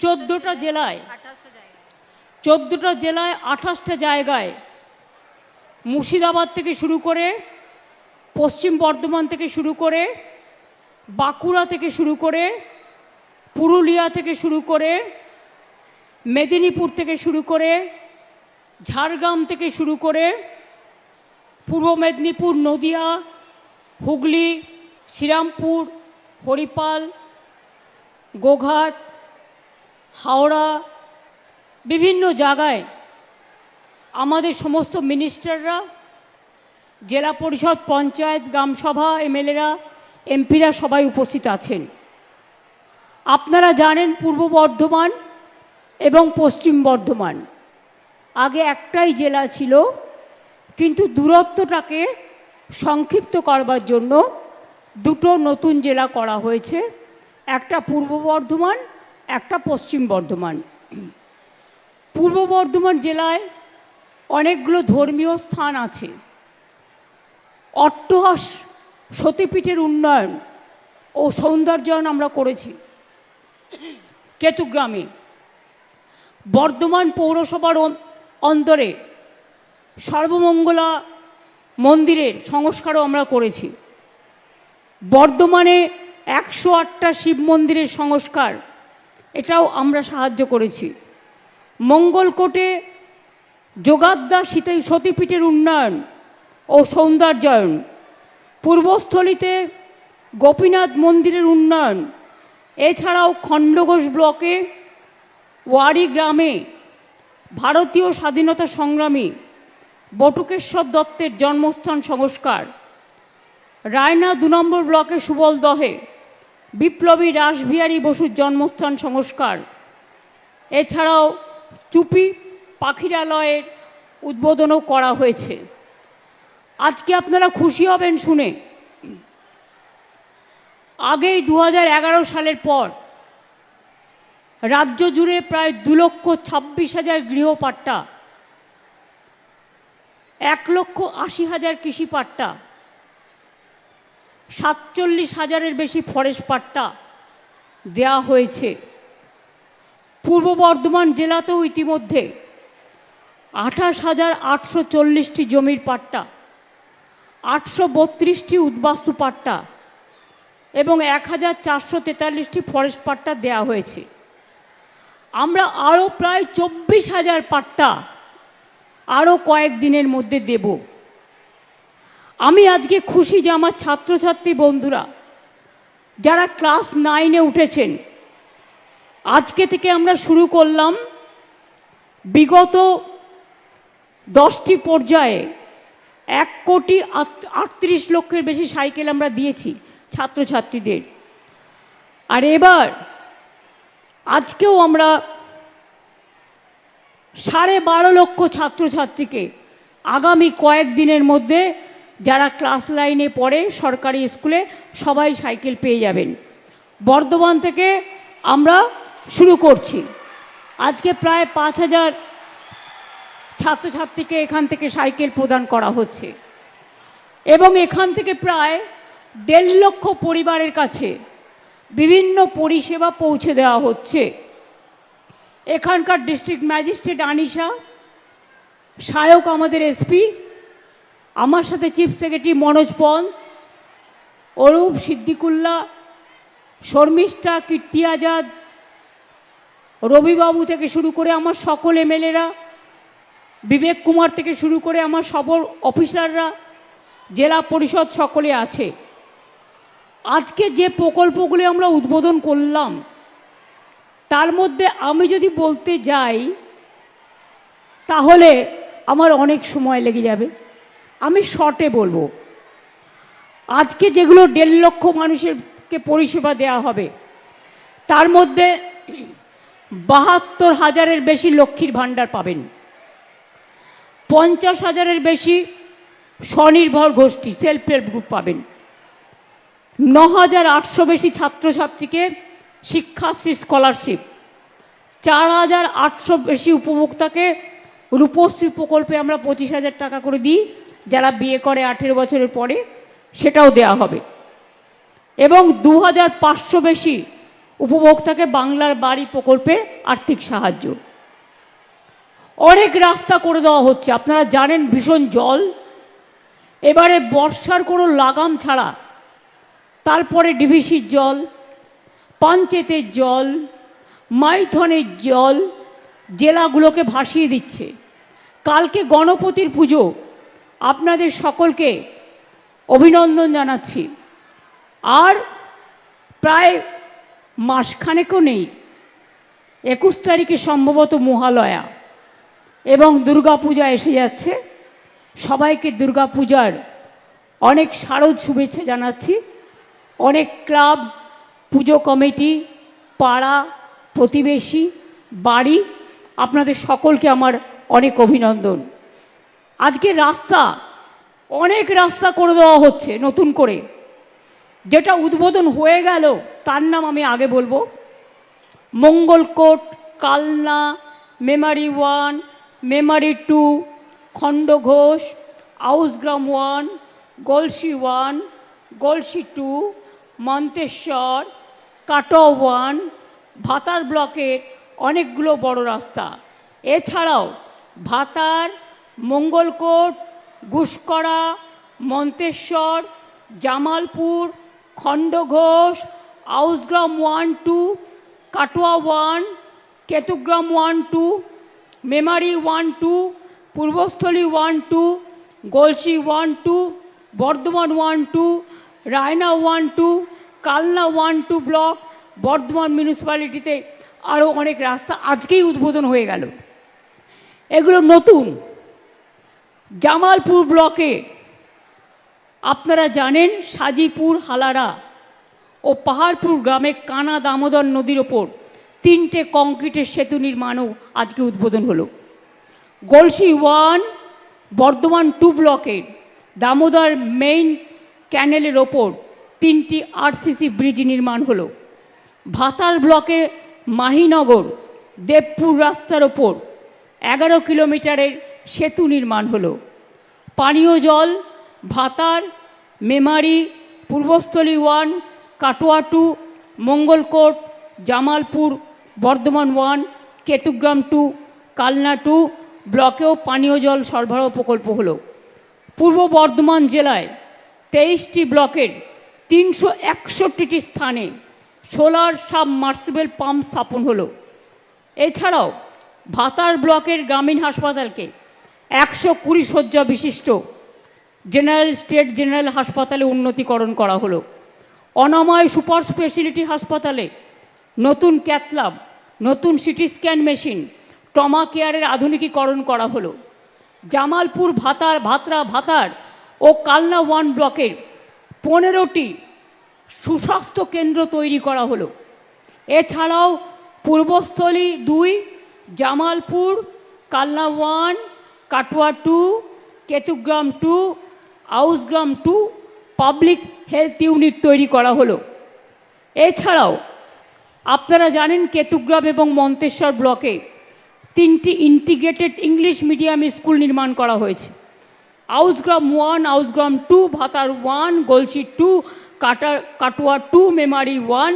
14টা জেলায় 28টা জায়গায় মুর্শিদাবাদ থেকে শুরু করে, পশ্চিম বর্ধমান থেকে শুরু করে, বাঁকুড়া থেকে শুরু করে, পুরুলিয়া থেকে শুরু করে, মেদিনীপুর থেকে শুরু করে, ঝাড়গ্রাম থেকে শুরু করে, পূর্ব মেদিনীপুর, নদিয়া, হুগলি, শ্রীরামপুর, হরিপাল, গোঘাট, হাওড়া, বিভিন্ন জায়গায় আমাদের সমস্ত মিনিস্টাররা, জেলা পরিষদ, পঞ্চায়েত, গ্রামসভা, এমএলএরা, এমপিরা সবাই উপস্থিত আছেন। আপনারা জানেন পূর্ব বর্ধমান এবং পশ্চিম বর্ধমান আগে একটাই জেলা ছিল, কিন্তু দূরত্বটাকে সংক্ষিপ্ত করবার জন্য দুটো নতুন জেলা করা হয়েছে, একটা পূর্ব বর্ধমান, একটা পশ্চিম বর্ধমান। পূর্ব বর্ধমান জেলায় অনেকগুলো ধর্মীয় স্থান আছে। অট্টহাস সতীপীঠের উন্নয়ন ও সৌন্দর্যায়ন আমরা করেছি কেতুগ্রামে। বর্ধমান পৌরসভার অন্তরে সর্বমঙ্গলা মন্দিরের সংস্কারও আমরা করেছি। বর্ধমানে 108টা শিব মন্দিরের সংস্কার, এটাও আমরা সাহায্য করেছি। মঙ্গলকোটে যোগাদ্দা সতীপীঠের উন্নয়ন ও সৌন্দর্যায়ন, পূর্বস্থলীতে গোপীনাথ মন্দিরের উন্নয়ন, এছাড়াও খণ্ডঘোষ ব্লকে ওয়ারি গ্রামে ভারতীয় স্বাধীনতা সংগ্রামী বটুকেশ্বর দত্তের জন্মস্থান সংস্কার, রায়না 2 নম্বর ব্লকে সুবলদহে বিপ্লবী রাসবিহারী বসুর জন্মস্থান সংস্কার, এছাড়াও চুপি পাখিরালয়ের উদ্বোধনও করা হয়েছে। আজকে আপনারা খুশি হবেন শুনে, আগেই 2011 সালের পর রাজ্য জুড়ে প্রায় 2,26,000 গৃহপাট্টা, 1,80,000 কৃষি পাট্টা, 47,000-এর বেশি ফরেস্ট পাট্টা দেওয়া হয়েছে। পূর্ব বর্ধমান জেলাতেও ইতিমধ্যে 28,840টি জমির পাট্টা, 832টি উদ্বাস্তু পাট্টা এবং 1,443টি ফরেস্ট পাট্টা দেওয়া হয়েছে। আমরা আরও প্রায় 24,000 পাট্টা আরও কয়েকদিনের মধ্যে দেব। আমি আজকে খুশি যে আমার ছাত্রছাত্রী বন্ধুরা যারা ক্লাস 9-এ উঠেছেন, আজকে থেকে আমরা শুরু করলাম বিগত 10টি পর্যায়ে 1,38,00,000 বেশি সাইকেল আমরা দিয়েছি ছাত্রছাত্রীদের। আর এবার আজকেও আমরা 12.5 লক্ষ ছাত্রছাত্রীকে আগামী কয়েকদিনের মধ্যে যারা ক্লাস 9-এ পড়ে সরকারি স্কুলে সবাই সাইকেল পেয়ে যাবেন। বর্ধমান থেকে আমরা শুরু করছি। আজকে প্রায় 5,000 ছাত্রছাত্রীকে এখান থেকে সাইকেল প্রদান করা হচ্ছে এবং এখান থেকে প্রায় 1.5 লক্ষ পরিবারের কাছে বিভিন্ন পরিষেবা পৌঁছে দেওয়া হচ্ছে। এখানকার ডিস্ট্রিক্ট ম্যাজিস্ট্রেট আনিশা, সহায়ক আমাদের এসপি, আমার সাথে চিফ সেক্রেটারি মনোজ পন, অরূপ, সিদ্দিকুল্লাহ, শর্মিষ্ঠা, কীর্তি আজাদ, রবিবাবু থেকে শুরু করে আমার সকল এমএলএরা, বিবেক কুমার থেকে শুরু করে আমার সকল অফিসাররা, জেলা পরিষদ সকলে আছে। আজকে যে প্রকল্পগুলি আমরা উদ্বোধন করলাম তার মধ্যে আমি যদি বলতে যাই তাহলে আমার অনেক সময় লেগে যাবে, আমি শর্টে বলবো। আজকে যেগুলো 1.5 লক্ষ মানুষকে পরিষেবা দেওয়া হবে তার মধ্যে 72,000-এর বেশি লক্ষ্মীর ভাণ্ডার পাবেন, 50,000-এর বেশি স্বনির্ভর গোষ্ঠী সেলফ হেল্প গ্রুপ পাবেন, 9,800 বেশি ছাত্রছাত্রীকে শিক্ষাশ্রী স্কলারশিপ, 4,800 বেশি উপভোক্তাকে রূপশ্রী প্রকল্পে আমরা 25,000 টাকা করে দিই, যারা বিয়ে করে 18 বছরের পরে সেটাও দেয়া হবে, এবং 2,500 বেশি উপভোক্তাকে বাংলার বাড়ি প্রকল্পে আর্থিক সাহায্য। অনেক রাস্তা করে দেওয়া হচ্ছে, আপনারা জানেন ভীষণ জল, এবারে বর্ষার কোনো লাগাম ছাড়া, তারপরে ডিভিসির জল, পঞ্চায়েতের জল, মাইথনের জল জেলাগুলোকে ভাসিয়ে দিচ্ছে। কালকে গণপতির পুজো, আপনাদের সকলকে অভিনন্দন জানাচ্ছি। আর প্রায় মাসখানেকও নেই, 21 তারিখে সম্ভবত মহালয়া এবং দুর্গাপূজা এসে যাচ্ছে। সবাইকে দুর্গাপূজার অনেক শারদ শুভেচ্ছা জানাচ্ছি। অনেক ক্লাব, পুজো কমিটি, পাড়া, প্রতিবেশী, বাড়ি, আপনাদের সকলকে আমার অনেক অভিনন্দন। আজকে রাস্তা, অনেক রাস্তা করে দেওয়া হচ্ছে নতুন করে। যেটা উদ্বোধন হয়ে গেল তার নাম আমি আগে বলবো। মঙ্গলকোট, কালনা, মেমারি 1, মেমারি 2, খণ্ডঘোষ, আউসগ্রাম 1, গলসি 1, গলসি 2, মন্তেশ্বর, কাটোয়া 1, ভাতার ব্লকের অনেকগুলো বড় রাস্তা। এছাড়াও ভাতার, মঙ্গলকোট, ঘুষকরা, মন্তেশ্বর, জামালপুর, খণ্ডঘোষ, আউসগ্রাম 1, 2, কাটোয়া 1, কেতুগ্রাম 1, 2, মেমারি 1, 2, পূর্বস্থলী 1, 2, গলসি 1, 2, বর্ধমান 1, 2, রায়না 1, 2, কালনা 1, 2 ব্লক, বর্ধমান মিউনিসিপ্যালিটিতে আরও অনেক রাস্তা আজকেই উদ্বোধন হয়ে গেল। এগুলো নতুন। জামালপুর ব্লকে আপনারা জানেন সাজিপুর, হালারা ও পাহাড়পুর গ্রামে কানা দামোদর নদীর ওপর 3টে কংক্রিটের সেতু নির্মাণও আজকে উদ্বোধন হলো। গলসি 1, বর্ধমান 2 ব্লকের দামোদর মেইন ক্যানেলের ওপর 3টি আরসিসি ব্রিজ নির্মাণ হলো। ভাতার ব্লকে মাহিনগর দেবপুর রাস্তার ওপর 11 কিলোমিটারের সেতু নির্মাণ হলো। পানীয় জল ভাতার, মেমারি, পূর্বস্থলী 1, কাটোয়া 2, মঙ্গলকোট, জামালপুর, বর্ধমান 1, কেতুগ্রাম 2, কালনা 2 ব্লকেও পানীয় জল সরবরাহ প্রকল্প হলো। পূর্ব বর্ধমান জেলায় 23টি ব্লকের 361টি স্থানে সোলার সাবমার্সিবল পাম্প স্থাপন হলো। এছাড়াও ভাতার ব্লকের গ্রামীণ হাসপাতালকে 120 শয্যা বিশিষ্ট স্টেট জেনারেল হাসপাতালে উন্নতিকরণ করা হলো। অনাময় সুপার স্পেশালিটি হাসপাতালে নতুন ক্যাথল্যাব, নতুন সিটি স্ক্যান মেশিন, ট্রমা কেয়ারের আধুনিকীকরণ করা হলো। জামালপুর, ভাতার ও কালনা 1 ব্লকের 15টি সুস্বাস্থ্য কেন্দ্র তৈরি করা হলো। এছাড়াও Purbasthali 2, Jamalpur, Kalna 1, Katwa 2, Ketugram 2, Ausgram 2 public health unit তৈরি করা হলো। এছাড়াও আপনারা জানেন কেতুগ্রাম এবং মন্তেশ্বর ব্লকে 3টি ইন্টিগ্রেটেড ইংলিশ মিডিয়াম স্কুল নির্মাণ করা হয়েছে। আউসগ্রাম 1, আউসগ্রাম 2, ভাতার 1, গলসি 2, কাটোয়া 2, মেমারি 1,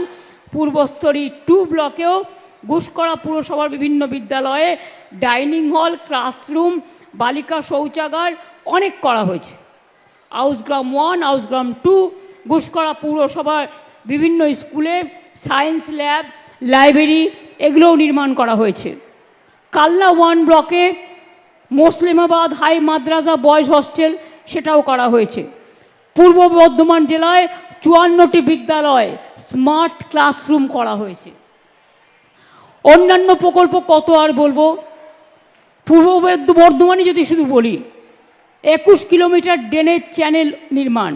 পূর্বস্থলী 2 ব্লকেও ঘুষকরা পুরসভার বিভিন্ন বিদ্যালয়ে ডাইনিং হল, ক্লাসরুম, বালিকা শৌচাগার অনেক করা হয়েছে। আউসগ্রাম 1, আউসগ্রাম 2, ঘুষকরা পুরসভার বিভিন্ন স্কুলে সায়েন্স ল্যাব, লাইব্রেরি এগুলোও নির্মাণ করা হয়েছে। কালনা 1 ব্লকে মুসলিমাবাদ হাই মাদ্রাসা বয়েজ হস্টেল সেটাও করা হয়েছে। পূর্ব বর্ধমান জেলায় 54টি বিদ্যালয় স্মার্ট ক্লাসরুম করা হয়েছে। অন্যান্য প্রকল্প কত আর বলবো। পূর্ব বর্ধমানে যদি শুধু বলি 21 কিলোমিটার ড্রেনেজ চ্যানেল নির্মাণ,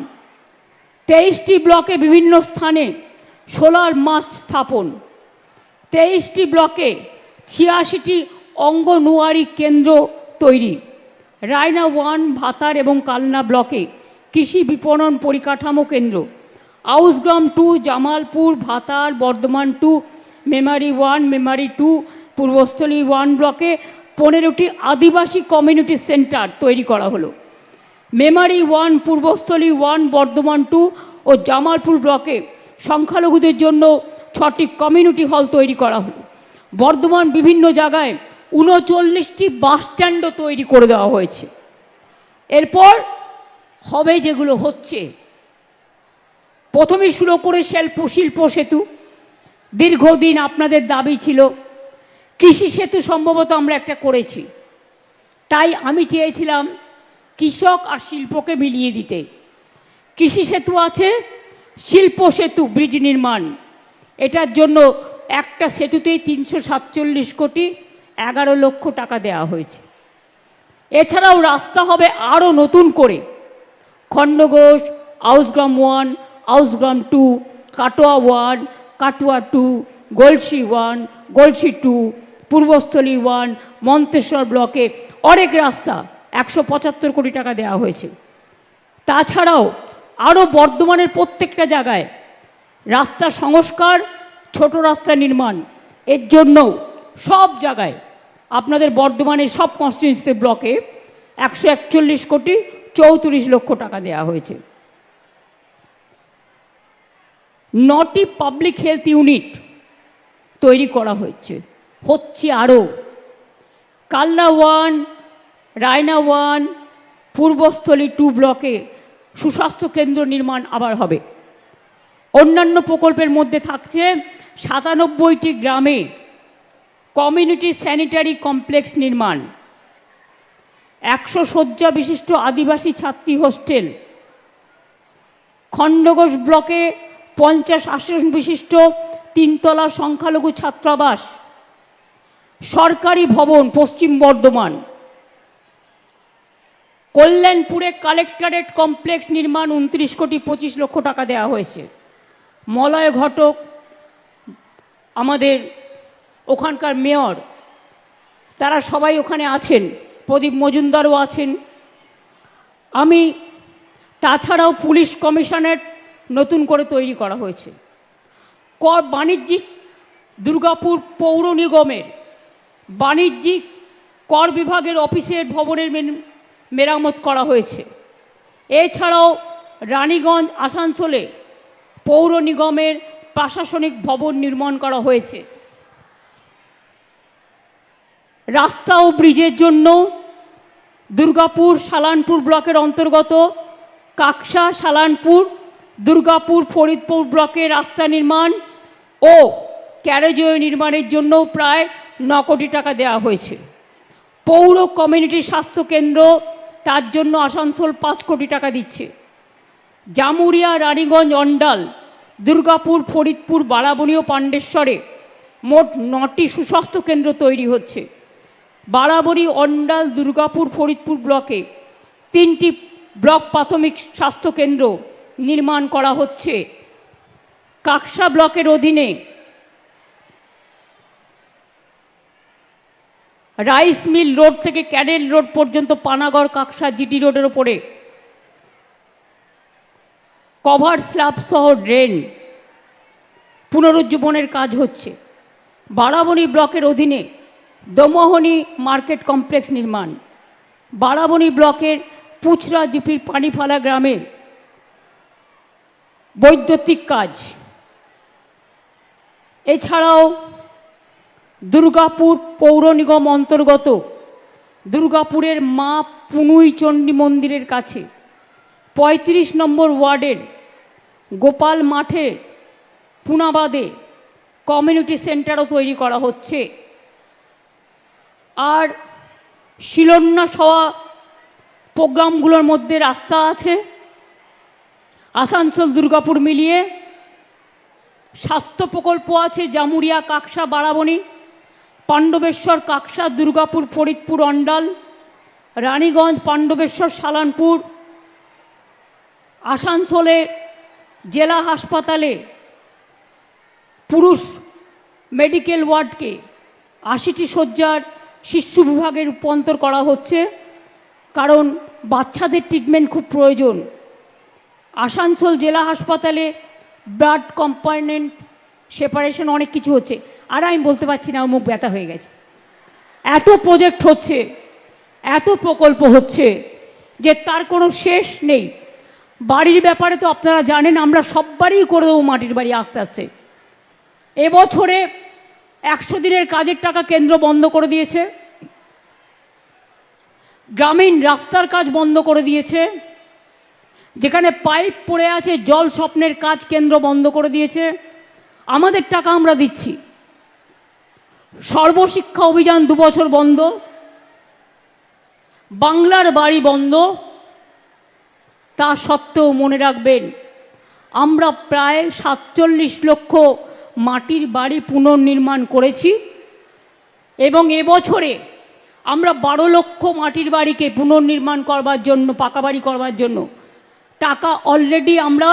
23টি ব্লকে বিভিন্ন স্থানে সোলার মাস্ট স্থাপন, 23টি ব্লকে 86টি অঙ্গনওয়াড়ি কেন্দ্র তৈরি, রায়না 1, ভাতার এবং কালনা ব্লকে কৃষি বিপণন পরিকাঠামো কেন্দ্র, আউসগ্রাম 2, জামালপুর, ভাতার, বর্ধমান 2, মেমারি 1, মেমারি 2, পূর্বস্থলী 1 ব্লকে 15টি আদিবাসী কমিউনিটি সেন্টার তৈরি করা হলো। মেমারি 1, পূর্বস্থলী 1, বর্ধমান 2 ও জামালপুর ব্লকে সংখ্যালঘুদের জন্য 6টি কমিউনিটি হল তৈরি করা হলো। বর্ধমান বিভিন্ন জায়গায় 39টি বাস স্ট্যান্ডও তৈরি করে দেওয়া হয়েছে। এরপর হবে যেগুলো হচ্ছে, প্রথমেই শুরু করে শিল্প সেতু, দীর্ঘদিন আপনাদের দাবি ছিল। কৃষি সেতু সম্ভবত আমরা একটা করেছি, তাই আমি চেয়েছিলাম কৃষক আর শিল্পকে মিলিয়ে দিতে। কৃষি সেতু আছে, শিল্প সেতু ব্রিজ নির্মাণ, এটার জন্য একটা সেতুতেই 347 কোটি 11 লক্ষ টাকা দেওয়া হয়েছে। এছাড়াও রাস্তা হবে আরও নতুন করে, খণ্ডঘোষ, আউসগ্রাম 1, আউসগ্রাম 2, কাটোয়া 1, কাটোয়া 2, গলসি 1, গলসি 2, পূর্বস্থলী 1, মন্তেশ্বর ব্লকে অনেক রাস্তা 175 কোটি টাকা দেওয়া হয়েছে। তাছাড়াও আরও বর্ধমানের প্রত্যেকটা জায়গায় রাস্তা সংস্কার, ছোট রাস্তা নির্মাণ, এর জন্য সব জায়গায় আপনাদের বর্ধমানের সব কনস্টিটিউয়েন্সি ব্লকে 141 কোটি 34 লক্ষ টাকা দেওয়া হয়েছে। 9টি পাবলিক হেলথ ইউনিট তৈরি করা হচ্ছে আরও। কালনা 1, রায়না 1, পূর্বস্থলী 2 ব্লকে সুস্বাস্থ্য কেন্দ্র নির্মাণ আবার হবে। অন্যান্য প্রকল্পের মধ্যে থাকছে 97টি গ্রামে কমিউনিটি স্যানিটারি কমপ্লেক্স নির্মাণ, 100 শয্যা বিশিষ্ট আদিবাসী ছাত্রী হোস্টেল, খণ্ডঘোষ ব্লকে 50 আসন বিশিষ্ট 3তলা সংখ্যালঘু ছাত্রাবাস, সরকারি ভবন পশ্চিম বর্ধমান, কল্যাণপুরে কালেক্টরেট কমপ্লেক্স নির্মাণ 29 কোটি 25 লক্ষ টাকা দেওয়া হয়েছে। মলয় ঘটক আমাদের ওখানকার মেয়র, তারা সবাই ওখানে আছেন, প্রদীপ মজুমদারও আছেন। আমি তাছাড়াও পুলিশ কমিশনারেট নতুন করে তৈরি করা হয়েছে। বাণিজ্যিক দুর্গাপুর পৌর নিগমের বাণিজ্যিক কর বিভাগের অফিসের ভবনের মেরামত করা হয়েছে। এছাড়াও রানীগঞ্জ আসানসোলে পৌর নিগমের প্রশাসনিক ভবন নির্মাণ করা হয়েছে। রাস্তা ও ব্রিজের জন্য দুর্গাপুর সালানপুর ব্লকের অন্তর্গত কাকসা, সালানপুর, দুর্গাপুর, ফরিদপুর ব্লকে রাস্তা নির্মাণ ও ক্যারেজওয়ে নির্মাণের জন্য প্রায় 9 কোটি টাকা দেওয়া হয়েছে। পৌর কমিউনিটি স্বাস্থ্য কেন্দ্র, তার জন্য আসানসোল 5 কোটি টাকা দিচ্ছে। জামুরিয়া, রানীগঞ্জ, অন্ডাল, দুর্গাপুর, ফরিদপুর, বারাবণী ও পাণ্ডেশ্বরে মোট 9টি সুস্বাস্থ্য কেন্দ্র তৈরি হচ্ছে। বারাবণী, অন্ডাল, দুর্গাপুর, ফরিদপুর ব্লকে 3টি ব্লক প্রাথমিক স্বাস্থ্য কেন্দ্র নির্মাণ করা হচ্ছে। কাকসা ব্লকের অধীনে রাইস মিল রোড থেকে ক্যানেল রোড পর্যন্ত পানাগড় কাকসা জিটি রোডের ওপরে কভার স্ল্যাব সহ ড্রেন পুনরুজ্জীবনের কাজ হচ্ছে। বারাবণী ব্লকের অধীনে দমোহনী মার্কেট কমপ্লেক্স নির্মাণ, বারাবণী ব্লকের পুচরা জিপির পানিফালা গ্রামে বৈদ্যুতিক কাজ। এছাড়াও দুর্গাপুর পৌর নিগম অন্তর্গত দুর্গাপুরের মা পুনুই চণ্ডী মন্দিরের কাছে 35 নম্বর ওয়ার্ডের গোপাল মাঠে পুনাবাদে কমিউনিটি সেন্টারও তৈরি করা হচ্ছে। আর শিলান্যাস হওয়া প্রোগ্রামগুলোর মধ্যে রাস্তা আছে, আসানসোল দুর্গাপুর মিলিয়ে স্বাস্থ্য প্রকল্প আছে, জামুরিয়া, কাকসা, বারাবণী, পাণ্ডবেশ্বর, কাকসা, দুর্গাপুর, ফরিদপুর, অন্ডাল, রানীগঞ্জ, পাণ্ডবেশ্বর, সালানপুর। আসানসোলে জেলা হাসপাতালে পুরুষ মেডিকেল ওয়ার্ডকে 80টি শয্যার শিশু বিভাগে রূপান্তর করা হচ্ছে, কারণ বাচ্চাদের ট্রিটমেন্ট খুব প্রয়োজন। আসানসোল জেলা হাসপাতালে ব্লাড কম্পার্টমেন্ট সেপারেশন অনেক কিছু হচ্ছে, আর আমি বলতে পারছি না, মুখ ব্যথা হয়ে গেছে। এত প্রজেক্ট হচ্ছে, এত প্রকল্প হচ্ছে যে তার কোনো শেষ নেই। বাড়ির ব্যাপারে তো আপনারা জানেন, আমরা সব বাড়িই করে দেবো মাটির বাড়ি আস্তে আস্তে। এবছরে 100 দিনের কাজের টাকা কেন্দ্র বন্ধ করে দিয়েছে, গ্রামীণ রাস্তার কাজ বন্ধ করে দিয়েছে, যেখানে পাইপ পড়ে আছে জল স্বপ্নের কাজ কেন্দ্র বন্ধ করে দিয়েছে। আমাদের টাকা আমরা দিচ্ছি। সর্বশিক্ষা অভিযান 2 বছর বন্ধ, বাংলার বাড়ি বন্ধ। তা সত্ত্বেও মনে রাখবেন, আমরা প্রায় 47 লক্ষ মাটির বাড়ি পুনর্নির্মাণ করেছি এবং এবছরে আমরা 12 লক্ষ মাটির বাড়িকে পুনর্নির্মাণ করবার জন্য, পাকা বাড়ি করবার জন্য টাকা অলরেডি আমরা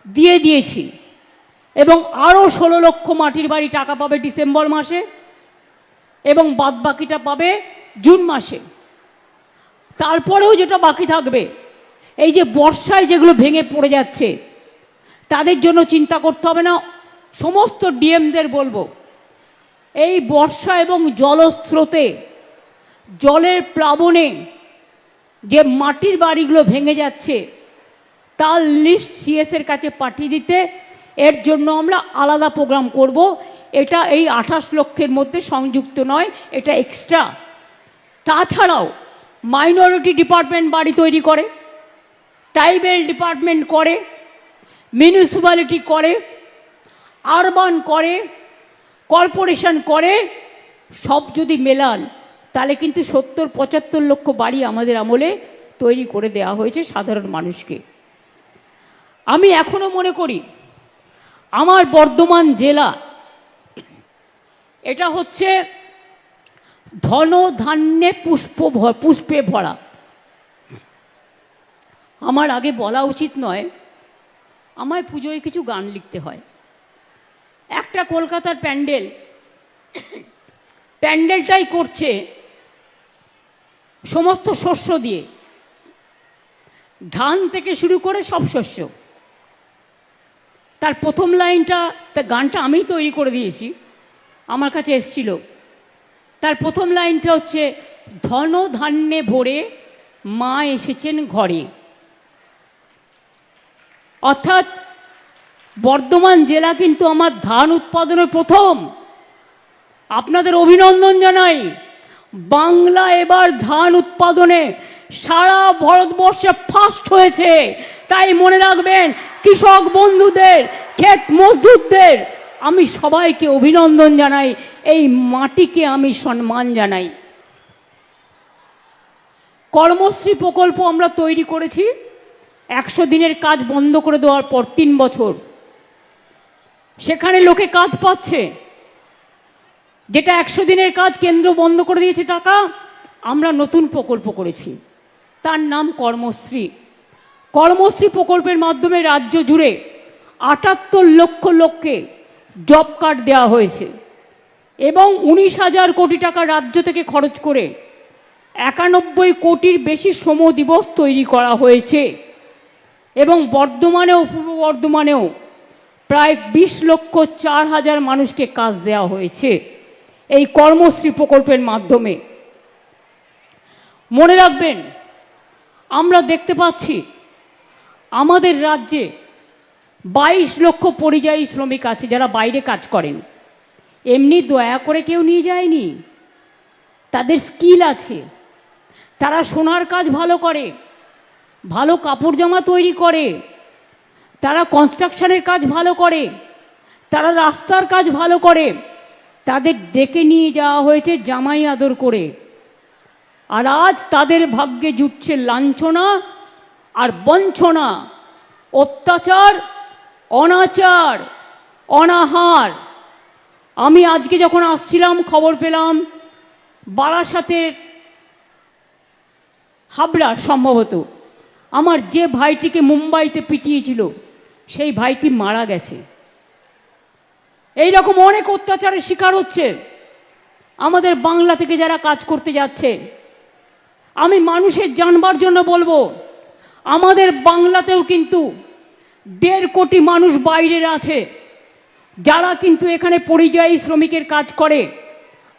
দিয়ে দিয়েছি এবং আরও 16 লক্ষ মাটির বাড়ি টাকা পাবে ডিসেম্বর মাসে এবং বাদবাকিটা পাবে জুন মাসে। তারপরেও যেটা বাকি থাকবে, এই যে বর্ষায় যেগুলো ভেঙে পড়ে যাচ্ছে, তাদের জন্য চিন্তা করতে হবে না। সমস্ত ডিএমদের বলবো, এই বর্ষা এবং জলস্রোতে, জলের প্লাবনে যে মাটির বাড়িগুলো ভেঙে যাচ্ছে তার লিস্ট সিএসের কাছে পাঠিয়ে দিতে। এর জন্য আমরা আলাদা প্রোগ্রাম করব। এটা এই 28 লক্ষের মধ্যে সংযুক্ত নয়, এটা এক্সট্রা। তাছাড়াও মাইনরিটি ডিপার্টমেন্ট বাড়ি তৈরি করে, ট্রাইবেল ডিপার্টমেন্ট করে, মিউনিসিপ্যালিটি করে, আরবান করে, কর্পোরেশন করে। সব যদি মেলান তাহলে কিন্তু 70-75 লক্ষ বাড়ি আমাদের আমলে তৈরি করে দেওয়া হয়েছে সাধারণ মানুষকে। আমি এখনো মনে করি আমার বর্ধমান জেলা এটা হচ্ছে ধন ধান্যে পুষ্পে ভরা। আমার আগে বলা উচিত নয়, আমায় পুজোয় কিছু গান লিখতে হয়। একটা কলকাতার প্যান্ডেলটাই করছে সমস্ত শস্য দিয়ে, ধান থেকে শুরু করে সব শস্য। তার প্রথম লাইনটা, তা গানটা আমিই তৈরি করে দিয়েছি, আমার কাছে এসছিল। তার প্রথম লাইনটা হচ্ছে, ধন ধান্যে ভরে মা এসেছেন ঘরে। অর্থাৎ বর্ধমান জেলা কিন্তু আমার ধান উৎপাদনের প্রথম। আপনাদের অভিনন্দন জানাই। বাংলা এবার ধান উৎপাদনে সারা ভারতবর্ষে ফার্স্ট হয়েছে। তাই মনে রাখবেন, কৃষক বন্ধুদের, ক্ষেত মজদুরদের আমি সবাইকে অভিনন্দন জানাই, এই মাটিকে আমি সম্মান জানাই। কর্মশ্রী প্রকল্প আমরা তৈরি করেছি। 100 দিনের কাজ বন্ধ করে দেওয়ার পর 3 বছর সেখানে লোকে কাজ পাচ্ছে। যেটা 100 দিনের কাজ কেন্দ্র বন্ধ করে দিয়েছে টাকা, আমরা নতুন প্রকল্প করেছি, তার নাম কর্মশ্রী। কর্মশ্রী প্রকল্পের মাধ্যমে রাজ্য জুড়ে 78 লক্ষ লোককে জব কার্ড দেওয়া হয়েছে এবং 19,000 কোটি টাকা রাজ্য থেকে খরচ করে 91 কোটির বেশি শ্রম দিবস তৈরি করা হয়েছে এবং বর্ধমানেও, পূর্ব বর্ধমানেও প্রায় 20,04,000 মানুষকে কাজ দেওয়া হয়েছে এই কর্মশ্রী প্রকল্পের মাধ্যমে। মনে রাখবেন, আমরা দেখতে পাচ্ছি আমাদের রাজ্যে 22 লক্ষ পরিযায়ী শ্রমিক আছে যারা বাইরে কাজ করেন। এমনি দয়া করে কেউ নিয়ে যায়নি, তাদের স্কিল আছে। তারা সোনার কাজ ভালো করে, ভালো কাপড় জামা তৈরি করে, তারা কনস্ট্রাকশনের কাজ ভালো করে, তারা রাস্তার কাজ ভালো করে। তাদের ডেকে নিয়ে যাওয়া হয়েছে জামাই আদর করে, আর আজ তাদের ভাগ্যে জুটছে লাঞ্ছনা আর বঞ্চনা, অত্যাচার, অনাচার, অনাহার। আমি আজকে যখন আসছিলাম খবর পেলাম বারাসাতের হাবড়ার সম্ভবত আমার যে ভাইটিকে মুম্বাইতে পিটিয়েছিল সেই ভাইটি মারা গেছে। এই রকম অনেক অত্যাচারের শিকার হচ্ছে আমাদের বাংলা থেকে যারা কাজ করতে যাচ্ছে। আমি মানুষের জানবার জন্য বলবো, আমাদের বাংলাতেও কিন্তু 1.5 কোটি মানুষ বাইরের আছে যারা কিন্তু এখানে পরিযায়ী শ্রমিকের কাজ করে।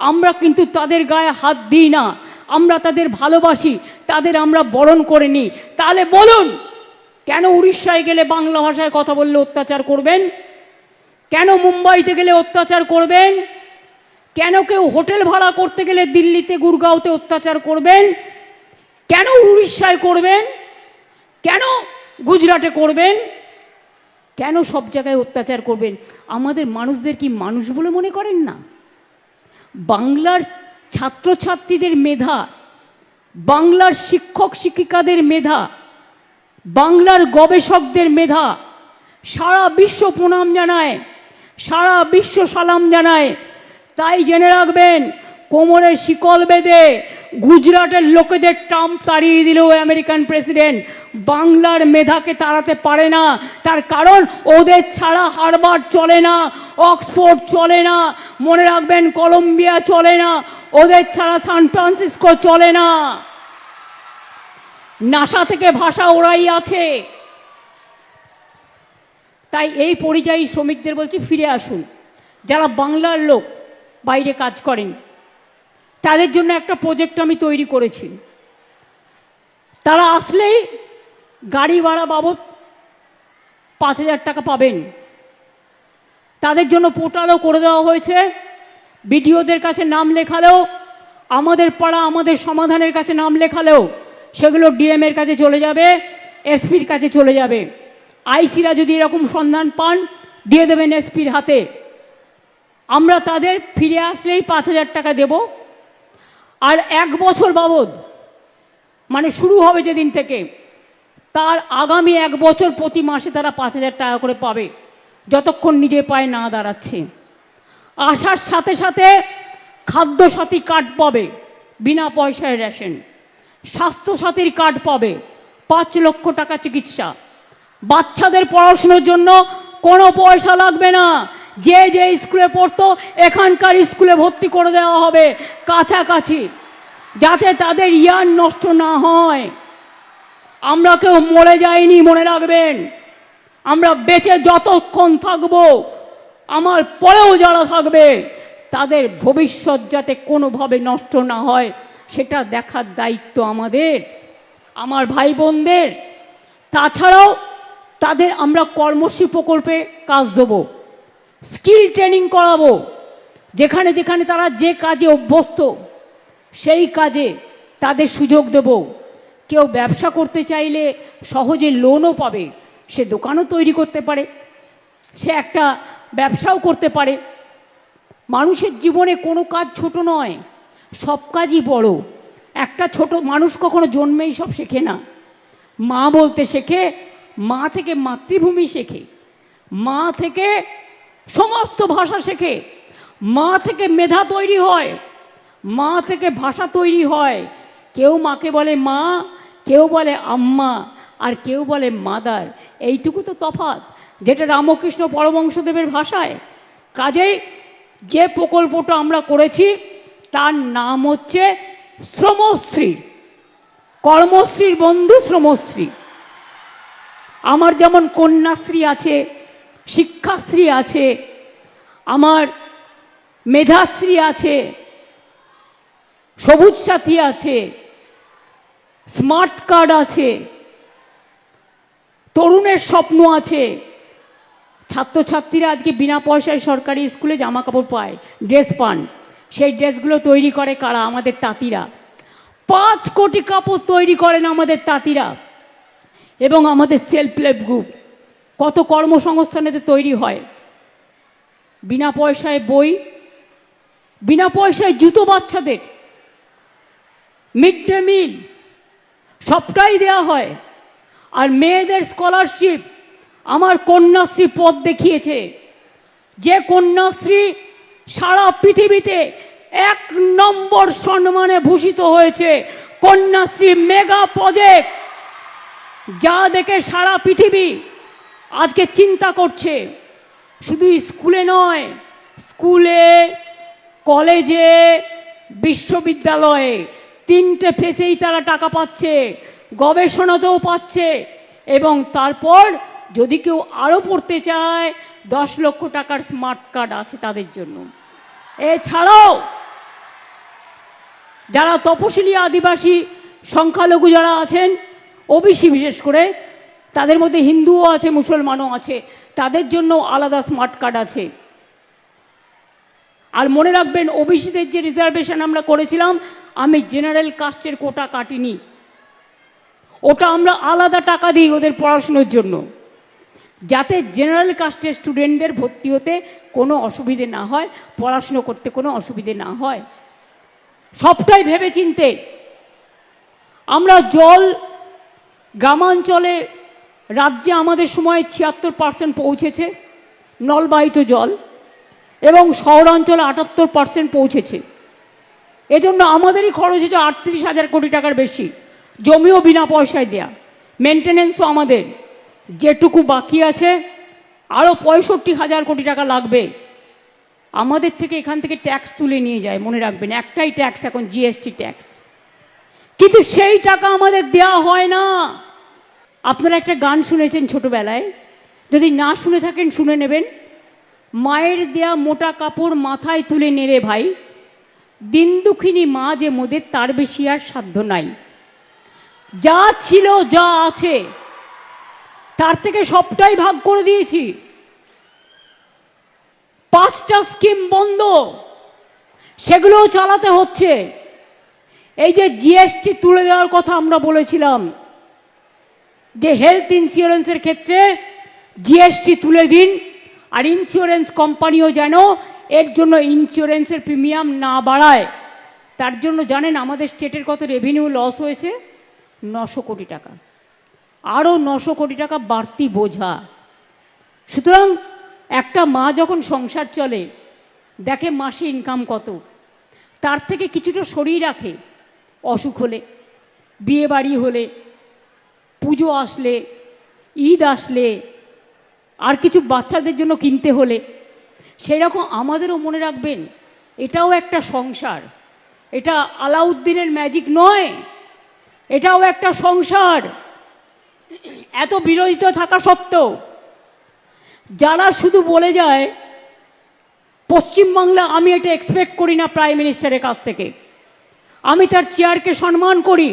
আমরা কিন্তু তাদের গায়ে হাত দিই না, আমরা তাদের ভালোবাসি, তাদের আমরা বরণ করে নিই। তাহলে বলুন, কেন উড়িষ্যায় গেলে বাংলা ভাষায় কথা বললে অত্যাচার করবেন? কেন মুম্বাইতে গেলে অত্যাচার করবেন? কেন কেউ হোটেল ভাড়া করতে গেলে দিল্লিতে গুরগাঁওতে অত্যাচার করবেন? কেন উড়িষ্যায় করবেন? কেন গুজরাটে করবেন? কেন সব জায়গায় অত্যাচার করবেন? আমাদের মানুষদের কি মানুষ বলে মনে করেন না? বাংলার ছাত্রছাত্রীদের মেধা, বাংলার শিক্ষক শিক্ষিকাদের মেধা, বাংলার গবেষকদের মেধা সারা বিশ্ব প্রণাম জানায়, সারা বিশ্ব সালাম জানায়। তাই জেনে রাখবেন, কোমরের শিকল বেঁধে গুজরাটের লোকেদের ট্রাম্প তাড়িয়ে দিলেও আমেরিকান প্রেসিডেন্ট বাংলার মেধাকে তাড়াতে পারে না। তার কারণ ওদের ছাড়া হার্ভার্ড চলে না, অক্সফোর্ড চলে না, মনে রাখবেন কলম্বিয়া চলে না, ওদের ছাড়া সান ফ্রান্সিসকো চলে না। নাসা থেকে ভাষা ওরাই আছে। তাই এই পরিযায়ী শ্রমিকদের বলছি, ফিরে আসুন। যারা বাংলার লোক বাইরে কাজ করেন তাদের জন্য একটা প্রজেক্ট আমি তৈরি করেছি। তারা আসলেই গাড়ি ভাড়া বাবদ 5,000 টাকা পাবেন। তাদের জন্য পোর্টালও করে দেওয়া হয়েছে। বিডিওদের কাছে নাম লেখালেও, আমাদের পাড়া আমাদের সমাধানের কাছে নাম লেখালেও সেগুলো ডিএমের কাছে চলে যাবে, এসপির কাছে চলে যাবে। আইসিরা যদি এরকম সন্ধান পান দিয়ে দেবেন এসপির হাতে। আমরা তাদের ফিরে আসলেই 5,000 টাকা দেব। আর 1 বছর বাবদ, মানে শুরু হবে যেদিন থেকে, তার আগামী 1 বছর প্রতি মাসে তারা 5,000 টাকা করে পাবে, যতক্ষণ নিজে পায়ে না দাঁড়াচ্ছে। আসার সাথে সাথে খাদ্যসাথী কার্ড পাবে, বিনা পয়সায় রেশন। স্বাস্থ্যসাথীর কার্ড পাবে, 5 লক্ষ টাকা চিকিৎসা। বাচ্চাদের পড়াশোনার জন্য কোনো পয়সা লাগবে না। যে যে স্কুলে পড়তো এখানকার স্কুলে ভর্তি করে দেওয়া হবে কাছাকাছি, যাতে তাদের ইয়ার নষ্ট না হয়। আমরা কেউ মরে যাইনি, মনে রাখবেন। আমরা বেঁচে যতক্ষণ থাকবো, আমার পরেও যারা থাকবে, তাদের ভবিষ্যৎ যাতে কোনোভাবে নষ্ট না হয় সেটা দেখার দায়িত্ব আমাদের, আমার ভাই বোনদের। তাছাড়াও তাদের আমরা কর্মশ্রী প্রকল্পে কাজ দেবো, স্কিল ট্রেনিং করাবো। যেখানে যেখানে তারা যে কাজে অভ্যস্ত সেই কাজে তাদের সুযোগ দেব। কেউ ব্যবসা করতে চাইলে সহজে লোনও পাবে, সে দোকানও তৈরি করতে পারে, সে একটা ব্যবসাও করতে পারে। মানুষের জীবনে কোনো কাজ ছোট নয়, সব কাজই বড়। একটা ছোট মানুষ কখনো জন্মেই সব শেখে না। মা বলতে শেখে, মা থেকে মাতৃভূমি শেখে, মা থেকে সমস্ত ভাষা শেখে, মা থেকে মেধা তৈরি হয়, মা থেকে ভাষা তৈরি হয়। কেউ মাকে বলে মা, কেউ বলে আম্মা, আর কেউ বলে মাদার। এইটুকু তো তফাৎ, যেটা রামকৃষ্ণ পরমহংসদেবের ভাষায়। কাজেই যে প্রকল্পটা আমরা করেছি তার নাম হচ্ছে শ্রমশ্রী, কর্মশ্রীর বন্ধু শ্রমশ্রী। আমার যেমন কন্যাশ্রী আছে, শিক্ষাশ্রী আছে, আমার মেধাশ্রী আছে, সবুজ সাথী আছে, স্মার্ট কার্ড আছে, তরুণের স্বপ্ন আছে। ছাত্রছাত্রীরা আজকে বিনা পয়সায় সরকারি স্কুলে জামা কাপড় পায়, ড্রেস পান। সেই ড্রেসগুলো তৈরি করে কারা? আমাদের তাঁতিরা। 5 কোটি কাপড় তৈরি করেন আমাদের তাঁতিরা। এবং আমাদের সেলফ হেল্প গ্রুপ, কত কর্মসংস্থানেতে তৈরি হয়। বিনা পয়সায় বই, বিনা পয়সায় জুতো বাচ্চাদের, মিড ডে মিল সবটাই দেওয়া হয়। আর মেয়েদের স্কলারশিপ, আমার কন্যাশ্রী পথ দেখিয়েছে। যে কন্যাশ্রী সারা পৃথিবীতে 1 নম্বর সম্মানে ভূষিত হয়েছে, কন্যাশ্রী মেগা প্রজেক্ট, যা দেখে সারা পৃথিবী আজকে চিন্তা করছে। শুধু স্কুলে নয়, স্কুলে, কলেজে, বিশ্ববিদ্যালয়ে 3টে ফেসেই তারা টাকা পাচ্ছে, গবেষণাতেও পাচ্ছে। এবং তারপর যদি কেউ আরও পড়তে চায় 10 লক্ষ টাকার স্মার্ট কার্ড আছে তাদের জন্য। এছাড়াও যারা তপশিলি, আদিবাসী, সংখ্যালঘু যারা আছেন, ওবিসি বিশেষ করে, তাদের মধ্যে হিন্দুও আছে, মুসলমানও আছে, তাদের জন্য আলাদা স্মার্ট কার্ড আছে। আর মনে রাখবেন, ওবিসিদের যে রিজার্ভেশন আমরা করেছিলাম, আমি জেনারেল কাস্টের কোটা কাটিনি, ওটা আমরা আলাদা টাকা দিই ওদের পড়াশুনোর জন্য, যাতে জেনারেল কাস্টের স্টুডেন্টদের ভর্তি হতে কোনো অসুবিধে না হয়, পড়াশুনো করতে কোনো অসুবিধে না হয়, সবটাই ভেবে চিনতে। আমরা জল গ্রামাঞ্চলে, রাজ্যে আমাদের সময়ে 76% পৌঁছেছে নলবাহিত জল, এবং শহরাঞ্চলে 78% পৌঁছেছে। এজন্য আমাদেরই খরচ হয়েছে 38,000 কোটি টাকার বেশি, জমিও বিনা পয়সায় দেয়া, মেনটেনেন্সও আমাদের। যেটুকু বাকি আছে আরও 65,000 কোটি টাকা লাগবে। আমাদের থেকে এখান থেকে ট্যাক্স তুলে নিয়ে যায়, মনে রাখবেন, একটাই ট্যাক্স এখন, জিএসটি ট্যাক্স, কিন্তু সেই টাকা আমাদের দেয়া হয় না। আপনারা একটা গান শুনেছেন ছোটবেলায়, যদি না শুনে থাকেন শুনে নেবেন, মায়ের দেয়া মোটা কাপড় মাথায় তুলে নেড়ে ভাই, দিন দুঃখিনী মা যে মোদের তার বেশি আর সাধ্য নাই। যা ছিল, যা আছে, তার থেকে সবটাই ভাগ করে দিয়েছি। 5টা স্কিম বন্ধ, সেগুলোও চালাতে হচ্ছে। এই যে জিএসটি তুলে দেওয়ার কথা আমরা বলেছিলাম, যে হেলথ ইন্স্যুরেন্সের ক্ষেত্রে জিএসটি তুলে দিন, আর ইন্স্যুরেন্স কোম্পানিও যেন এর জন্য ইন্স্যুরেন্সের প্রিমিয়াম না বাড়ায়। তার জন্য জানেন আমাদের স্টেটের কত রেভিনিউ লস হয়েছে? 900 কোটি টাকা, আরও 900 কোটি টাকা বাড়তি বোঝা। সুতরাং একটা মা যখন সংসার চলে, দেখে মাসে ইনকাম কত, তার থেকে কিছুটা সরিয়ে রাখে, অসুখ হলে, বিয়ে বাড়ি হলে, পুজো আসলে, ঈদ আসলে, আর কিছু বাচ্চাদের জন্য কিনতে হলে। সেই রকম আমাদেরও মনে রাখবেন, এটাও একটা সংসার, এটা আলাউদ্দিনের ম্যাজিক নয়, এটাও একটা সংসার। এত বিরোধিতা থাকা সত্ত্বেও যারা শুধু বলে যায়, পশ্চিমবাংলা, আমি এটা এক্সপেক্ট করি না প্রাইম মিনিস্টারের কাছ থেকে, আমি তার চেয়ারকে সম্মান করি,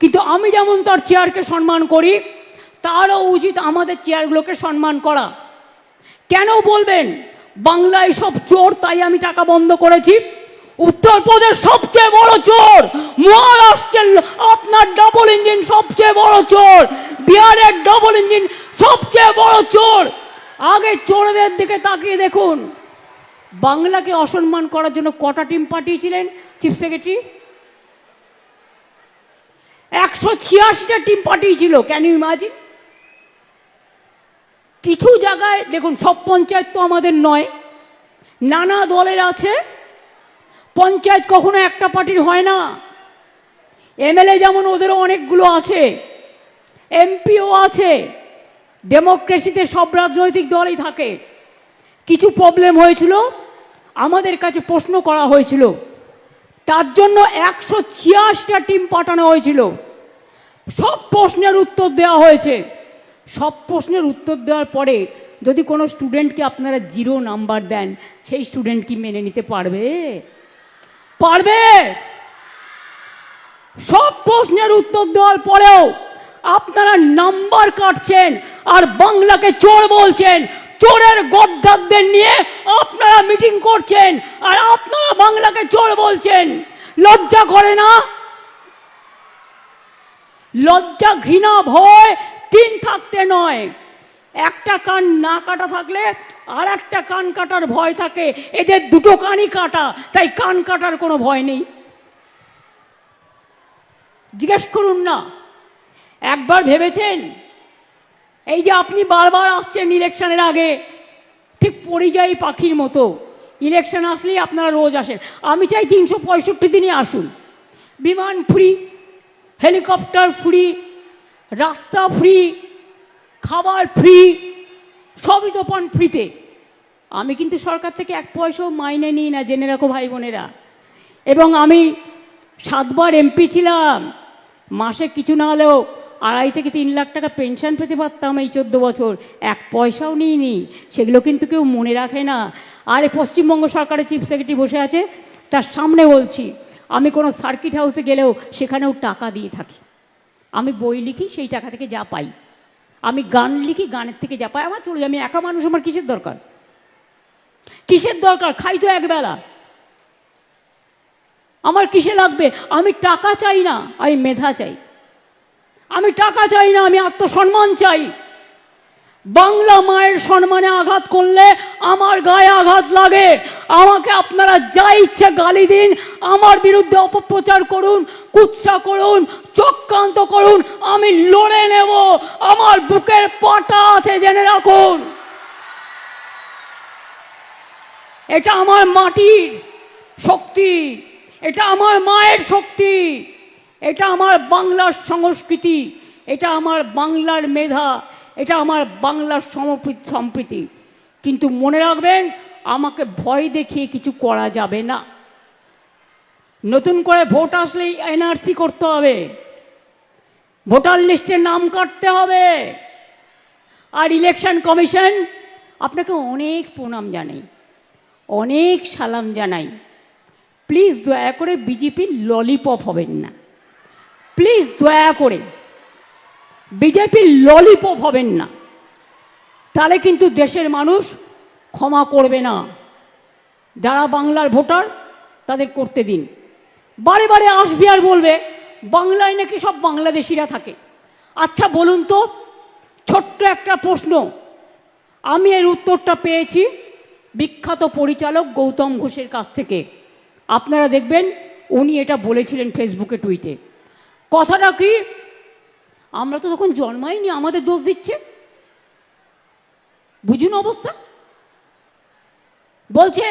কিন্তু আমি যেমন তার চেয়ারকে সম্মান করি, তারও উচিত আমাদের চেয়ারগুলোকে সম্মান করা। কেন বলবেন বাংলায় সব চোর তাই আমি টাকা বন্ধ করেছি? উত্তরপ্রদেশ সবচেয়ে বড় চোর, মহারাষ্ট্রের আপনার ডাবল ইঞ্জিন সবচেয়ে বড় চোর, বিহারের ডাবল ইঞ্জিন সবচেয়ে বড় চোর। আগে চোরদের দিকে তাকিয়ে দেখুন, বাংলাকে অসম্মান করার জন্য কটা টিম পাঠিয়েছিলেন চিফ সেক্রেটারি? 186টা টিম পাঠিয়েছিল। Can you imagine? কিছু জায়গায় দেখুন, সব পঞ্চায়েত তো আমাদের নয়, নানা দলের আছে, পঞ্চায়েত কখনো একটা পার্টির হয় না। এমএলএ যেমন ওদেরও অনেকগুলো আছে, এমপিও আছে, ডেমোক্রেসিতে সব রাজনৈতিক দলই থাকে। কিছু প্রবলেম হয়েছিল, আমাদের কাছে প্রশ্ন করা হয়েছিল, তার জন্য 186টা টিম পাঠানো হয়েছিল। সব প্রশ্নের উত্তর দেওয়া হয়েছে। সব প্রশ্নের উত্তর দেওয়ার পরে যদি কোনো স্টুডেন্টকে আপনারা 0 নাম্বার দেন, সেই স্টুডেন্ট কি মেনে নিতে পারবে? পারবে? সব প্রশ্নের উত্তর দেওয়ার পরেও আপনারা নাম্বার কাটছেন আর বাংলাকে চোর বলছেন, চোরের গদ্দারদের নিয়ে আপনারা মিটিং করছেন, আর আপনারা বাংলাকে চোর বলছেন। লজ্জা করে না? লজ্জা, ঘৃণা, ভয় 3 থাকতে নয়, একটা কান না কাটা থাকলে আর একটা কান কাটার ভয় থাকে। এদের দুটো কানই কাটা, তাই কান কাটার কোনো ভয় নেই। জিজ্ঞেস করুন না, একবার ভেবেছেন এই যে আপনি বারবার আসছেন ইলেকশনের আগে, ঠিক পরিযায়ী পাখির মতো, ইলেকশন আসলেই আপনারা রোজ আসেন। আমি চাই 365 দিনই আসুন। বিমান ফ্রি, হেলিকপ্টার ফ্রি, রাস্তা ফ্রি, খাবার ফ্রি, সবই তো পান ফ্রিতে। আমি কিন্তু সরকার থেকে 1 পয়সাও মাইনে নিই না, জেনে রাখো ভাই বোনেরা। এবং আমি 7 বার এমপি ছিলাম, মাসে কিছু না হলেও 2.5 থেকে 3 লাখ টাকা পেনশন পেতে পারতাম এই 14 বছর। 1 পয়সাও নিইনি, সেগুলো কিন্তু কেউ মনে রাখে না। আর পশ্চিমবঙ্গ সরকারের চিফ সেক্রেটারি বসে আছে, তার সামনে বলছি, আমি কোনো সার্কিট হাউসে গেলেও সেখানেও টাকা দিয়ে থাকি। আমি বই লিখি, সেই টাকা থেকে যা পাই আমি গান লিখি, গানের থেকে যা পাই আমার চলে যায়। আমি একা মানুষ, আমার কিসের দরকার? কিসের দরকার? খাই তো একবেলা, আমার কিসে লাগবে? আমি টাকা চাই না, আমি মেধা চাই। আমি টাকা চাই না, আমি আত্মসম্মান চাই। বাংলা মায়ের সম্মানে আঘাত করলে আমার গায়ে আঘাত লাগে। আমাকে আপনারা যা ইচ্ছে গালি দিন, আমার বিরুদ্ধে অপপ্রচার করুন, কুৎসা করুন, চক্রান্ত করুন, আমি লড়ে নেব। আমার বুকের পাটা আছে, জেনে রাখুন। এটা আমার মাটির শক্তি, এটা আমার মায়ের শক্তি, এটা আমার বাংলার সংস্কৃতি, এটা আমার বাংলার মেধা, এটা আমার বাংলার সম্প্রীতি। কিন্তু মনে রাখবেন, আমাকে ভয় দেখিয়ে কিছু করা যাবে না। নতুন করে ভোট আসলেই এনআরসি করতে হবে, ভোটার লিস্টে নাম কাটতে হবে। আর ইলেকশন কমিশন, আপনাকে অনেক প্রণাম জানাই, অনেক সালাম জানাই। প্লিজ দয়া করে বিজেপির ললিপপ হবেন না, প্লিজ দয়া করে বিজেপির ললিপপ হবেন না, তাহলে কিন্তু দেশের মানুষ ক্ষমা করবে না। যারা বাংলার ভোটার তাদের করতে দিন। বারে বারে আসবে আর বলবে বাংলায় নাকি সব বাংলাদেশিরা থাকে। আচ্ছা বলুন তো, ছোট্ট একটা প্রশ্ন, আমি এর উত্তরটা পেয়েছি বিখ্যাত পরিচালক গৌতম ঘোষের কাছ থেকে। আপনারা দেখবেন উনি এটা বলেছিলেন ফেসবুকে, টুইটে। কথাটা কি? আমরা তো তখন জন্মাইনি, আমাদের দোষ দিচ্ছে। বুঝুন অবস্থা। বলছে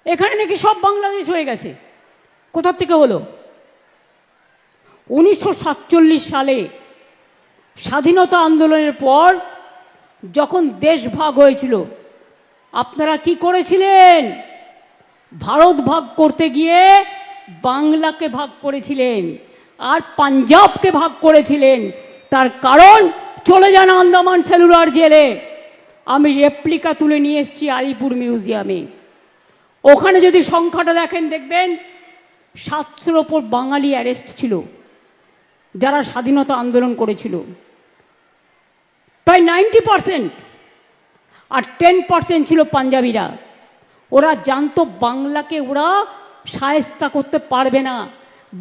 এখানে নাকি সব বাংলাদেশ হয়ে গেছে। কোথা থেকে হলো? 1947 সালে স্বাধীনতা আন্দোলনের পর যখন দেশ ভাগ হয়েছিল, আপনারা কি করেছিলেন? ভারত ভাগ করতে গিয়ে বাংলাকে ভাগ করেছিলেন আর পাঞ্জাবকে ভাগ করেছিলেন। তার কারণ, চলে যান আন্দামান সেলুলার জেলে, আমি রেপ্লিকা তুলে নিয়ে এসেছি আলিপুর মিউজিয়ামে। ওখানে যদি সংখ্যাটা দেখেন, দেখবেন 700-র ওপর বাঙালি অ্যারেস্ট ছিল যারা স্বাধীনতা আন্দোলন করেছিল, প্রায় 90%। আর 10% ছিল পাঞ্জাবিরা। ওরা জানতো বাংলাকে ওরা শায়েস্তা করতে পারবে না,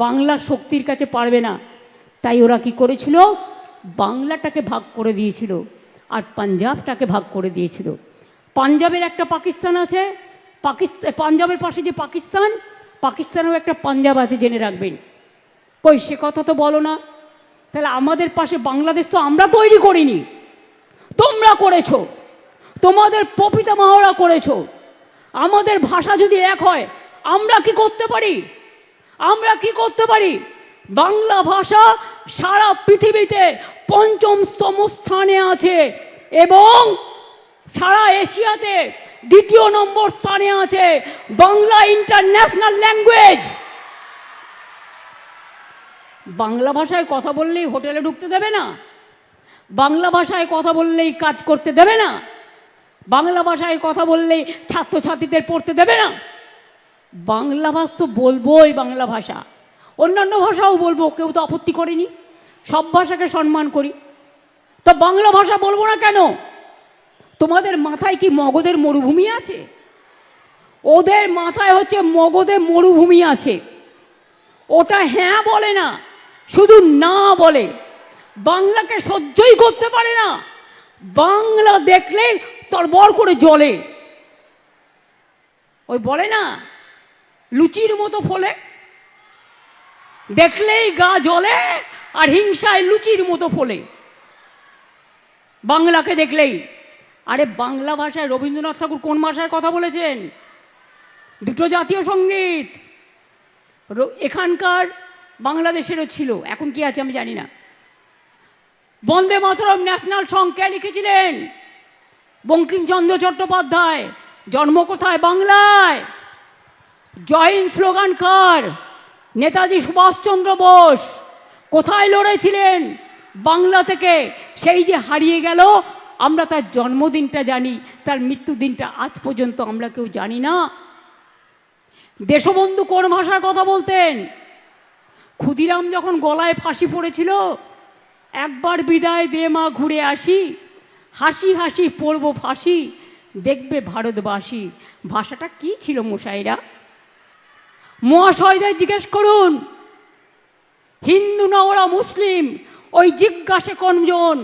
বাংলার শক্তির কাছে পারবে না। তাই ওরা কি করেছিল? বাংলাটাকে ভাগ করে দিয়েছিল আর পাঞ্জাবটাকে ভাগ করে দিয়েছিল। পাঞ্জাবের একটা পাকিস্তান আছে, পাঞ্জাবের পাশে যে পাকিস্তান, পাকিস্তানেও একটা পাঞ্জাব আছে, জেনে রাখবেন। কই সে কথা তো বলো না। তাহলে আমাদের পাশে বাংলাদেশ তো আমরা তৈরি করিনি, তোমরা করেছো, তোমাদের প্রপিতামহরা করেছো। আমাদের ভাষা যদি এক হয়, আমরা কি করতে পারি? আমরা কি করতে পারি? বাংলা ভাষা সারা পৃথিবীতে 5ম স্থানে আছে এবং সারা এশিয়াতে 2 নম্বর স্থানে আছে। Bangla international language. বাংলা ভাষায় কথা বললেই হোটেলে ঢুকতে দেবে না, বাংলা ভাষায় কথা বললেই কাজ করতে দেবে না, বাংলা ভাষায় কথা বললেই ছাত্রছাত্রীদের পড়তে দেবে না। বাংলা ভাষা তো বলবোই, বাংলা ভাষা, অন্যান্য ভাষাও বলবো, কেউ তো আপত্তি করেনি, সব ভাষাকে সম্মান করি। তো বাংলা ভাষা বলবো না কেন? তোমাদের মাথায় কি মগধের মরুভূমি আছে? ওদের মাথায় হচ্ছে মগধে মরুভূমি আছে। ওটা হ্যাঁ বলে না, শুধু না বলে। বাংলাকে সহ্যই করতে পারে না, বাংলা দেখলে তরবর করে জ্বলে। ওই বলে না, লুচির মতো ফোলে, দেখলেই গা জ্বলে আর হিংসায় লুচির মতো ফোলে বাংলাকে দেখলেই। আরে বাংলা ভাষায় রবীন্দ্রনাথ ঠাকুর কোন ভাষায় কথা বলেছেন? 2টো জাতীয় সঙ্গীত এখানকার বাংলাদেশেরও ছিল, এখন কি আছে আমি জানি না। বন্দে মাতরম ন্যাশনাল সং কে লিখেছিলেন? বঙ্কিমচন্দ্র চট্টোপাধ্যায়। জন্ম কোথায়? বাংলায়। জয় হিন্দ স্লোগান কার? নেতাজি সুভাষচন্দ্র বোস। কোথায় লড়েছিলেন? বাংলা থেকে। সেই যে হারিয়ে গেল, আমরা তার জন্মদিনটা জানি, তার মৃত্যুদিনটা আজ পর্যন্ত আমরা কেউ জানি না। দেশবন্ধু কোন ভাষায় কথা বলতেন? ক্ষুদিরাম যখন গলায় ফাঁসি পড়েছিল, একবার বিদায় দে মা, ঘুরে আসি, হাসি হাসি পড়ব ফাঁসি, দেখবে ভারতবাসী। ভাষাটা কি ছিল মশাইরা? মহাশয়দের জিজ্ঞেস করুন, হিন্দু না ওরা মুসলিম, ওই জিজ্ঞাসে কোনজন?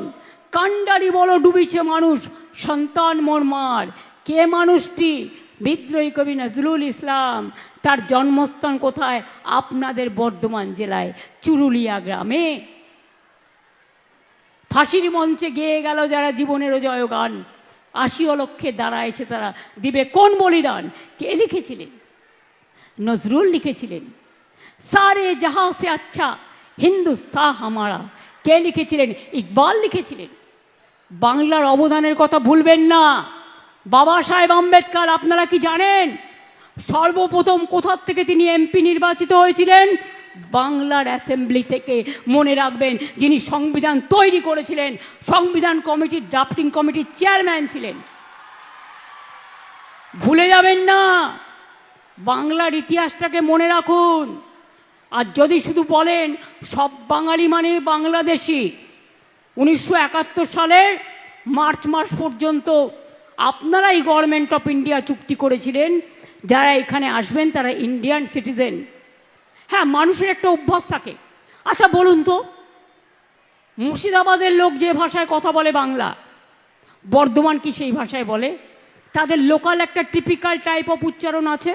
কান্ডারি বলো ডুবিছে মানুষ, সন্তান মোর মার। কে মানুষটি? বিদ্রোহী কবি নজরুল ইসলাম। তার জন্মস্থান কোথায়? আপনাদের বর্ধমান জেলায় চুরুলিয়া গ্রামে। ফাঁসির মঞ্চে গেয়ে গেল যারা জীবনেরও জয়গান, ৮০ লক্ষে দাঁড়ায়ছে তারা, দিবে কোন বলিদান? কে লিখেছিলেন? নজরুল লিখেছিলেন। সারে জাহা সে আচ্ছা হিন্দুস্তা হামারা। কে লিখেছিলেন? ইকবাল লিখেছিলেন। বাংলার অবদানের কথা ভুলবেন না। বাবা সাহেব আম্বেদকর, আপনারা কি জানেন সর্বপ্রথম কোথার থেকে তিনি এমপি নির্বাচিত হয়েছিলেন? বাংলার অ্যাসেম্বলি থেকে। মনে রাখবেন, যিনি সংবিধান তৈরি করেছিলেন, সংবিধান কমিটির ড্রাফটিং কমিটির চেয়ারম্যান ছিলেন। ভুলে যাবেন না, বাংলার ইতিহাসটাকে মনে রাখুন। আর যদি শুধু বলেন সব বাঙালি মানে বাংলাদেশি, 1971 সালের মার্চ মাস পর্যন্ত আপনারাই গভর্নমেন্ট অফ ইন্ডিয়া চুক্তি করেছিলেন, যারা এখানে আসবেন তারা ইন্ডিয়ান সিটিজেন। হ্যাঁ, মানুষের একটা অভ্যাস থাকে। আচ্ছা বলুন তো, মুর্শিদাবাদের লোক যে ভাষায় কথা বলে বাংলা, বর্ধমান কি সেই ভাষায় বলে? তাদের লোকাল একটা টিপিক্যাল টাইপ অফ উচ্চারণ আছে।